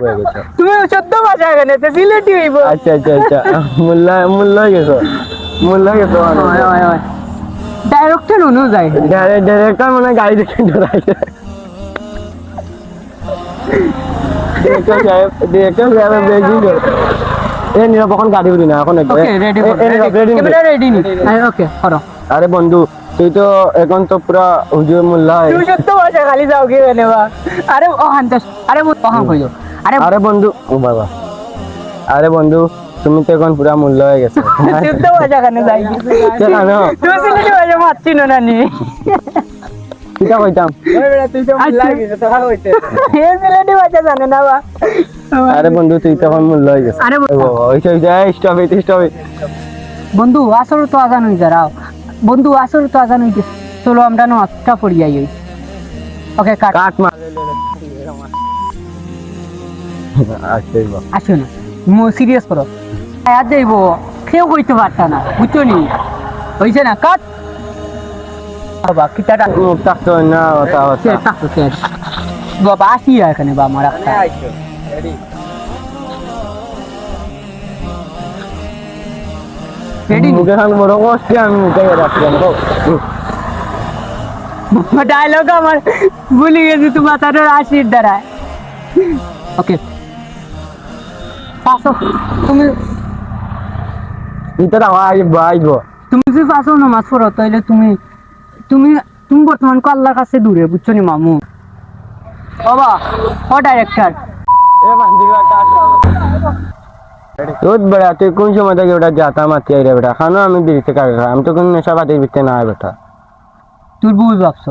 হয়ে গেছে। তুমি 14 ভাষা এখানে তো সিলেটি হইব। আচ্ছা আচ্ছা আচ্ছা মূল্য হয়ে গেছো মূল্য হয়ে গেছো হয় হয় হয় ডাইরেক্টর অনুযায়ী ডাইরেক্টর মানে গাড়ি দেখে ডরাইছে ডিরেক্টর সাহেব বেশি এ নিরব এখন গাড়ি উড়ি না এখন okay ready ready camera ready নি ওকে করো। আরে বন্ধু তুই তো এখন তো পুরা হুজুর মোল্লা তুমি 14 ভাষা খালি যাও কি মানে বা আরে ওহান তো আরে মু ওহান কইলো আরে আরে বন্ধু ও বাবা আরে বন্ধু তুমি তো এখন পুরা মূল্য হয়ে গেছে 14 ভাষা কেন যাই কেন তুমি সিলেটি ভাষা মারছি না নি কিটা কইতাম তুই তো লাগি তো ভালো হইছে এ সিলেটি ভাষা জানে না বা আরে বন্ধু তুই তো এখন মূল্য হয়ে গেছে আরে ওইসব স্টপ বন্ধু আসর তো আজান হই যারাও বন্ধু আসর তো আজান হই চলো আমরা না আটটা পড়ি যাই ওকে কাট কাট মার আচ্ছা আসো না মো সিরিয়াস করো আয়াত দেইবো কেউ কইতে পারতা না বুঝছো নি হইছে না কাট বাবা কিটাটা মুখ থাকতো না ওটা সে তাকো সে বাবা আসি এখানে বা আমার একটা রেডি মুখে খান বড় কষ্ট আমি মুখে রাখলাম ডায়লগ আমার ভুলে গেছি তোমার তার আশির দ্বারা ওকে পাসো তুমি ভিতরে আইব তুমি যদি পাসো নামাজ পড়ো তাহলে তুমি তুমি তুমি বর্তমান আল্লাহর কাছে দূরে বুঝছো নি মামু বাবা ও ডাইরেক্টর এ বান্দিরা কাট তোর বেড়া তুই কোন সময় থেকে ওটা যাতা মাতি আই রে বেটা খানো আমি দিতে কাজ আমি তো কোন নেশা পাতির ভিতরে না বেটা তুই ভুল ভাবছ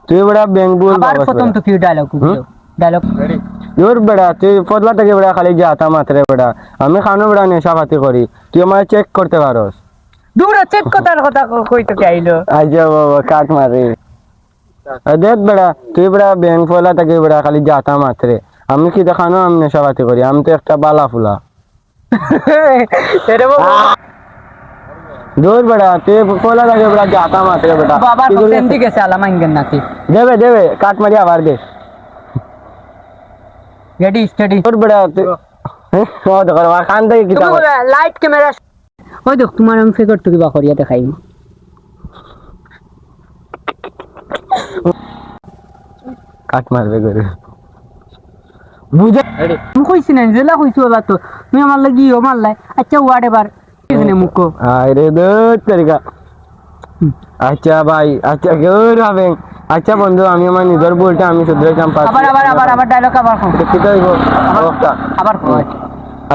তুই বেড়া ব্যাংক বল আবার প্রথম তো কি ডায়লগ ডায়লগ তোর বেড়া তুই ফদলা থেকে বেড়া খালি যাতা মাত্রে বেড়া আমি খানো বেড়া নেশা পাতি করি তুই আমার চেক করতে পারোস দূর চেক কথার কথা কইতে চাইলো আইজা বাবা কাট মারে দেখ বেড়া তুই বেড়া ব্যাংক ফদলা থেকে বেড়া খালি যাতা মাত্রে আমি কি দেখানো আমি নেশা পাতি করি আমি তো একটা বালা ফুলা এরে বাবা দূর বেড়া তুই ফদলা থেকে বেড়া যাতা মাত্রে বেটা বাবার কোন দিকে চালা মাইঙ্গেন নাকি দেবে কাট মারি আবার দে রেডি স্টাডি তোর বেড়া তুই ও দেখো খান থেকে কি তুমি লাইট ক্যামেরা ওই দেখ তোমার আমি ফিগার টুকি বা করিয়া দেখাই কাট মারবে করে বুঝা তুমি কইছি না জেলা কইছো বাবা তো তুমি আমার লাগি ও মারলাই আচ্ছা ওয়ার্ড এবার এখানে মুকো আরে দূর তরিকা আচ্ছা ভাই আচ্ছা কেউ হবেন আচ্ছা বন্ধু আমি আমার নিজের বলটা আমি শুধরে কাম পাচ্ছি আবার ডায়লগ আবার কি হইব অবস্থা আবার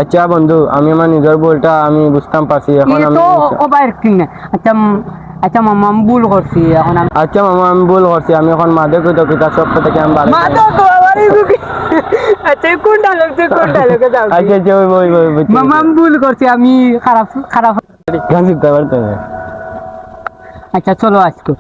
আচ্ছা বন্ধু আমি আমার নিজের বলটা আমি বুঝতাম পারছি এখন আমি তো ও বাইর কিনে আচ্ছা আচ্ছা মামা আমি ভুল করছি এখন আমি আচ্ছা মামা আমি ভুল করছি আমি এখন মাদক হইতো কিতা সব থেকে আমি বাড়ি মাদক বাবারই বুকি আচ্ছা কোন ডায়লগে যাও আচ্ছা আচ্ছা ওই মামা আমি ভুল করছি আমি খারাপ গান শিখতে পারতো আচ্ছা চলো আজকে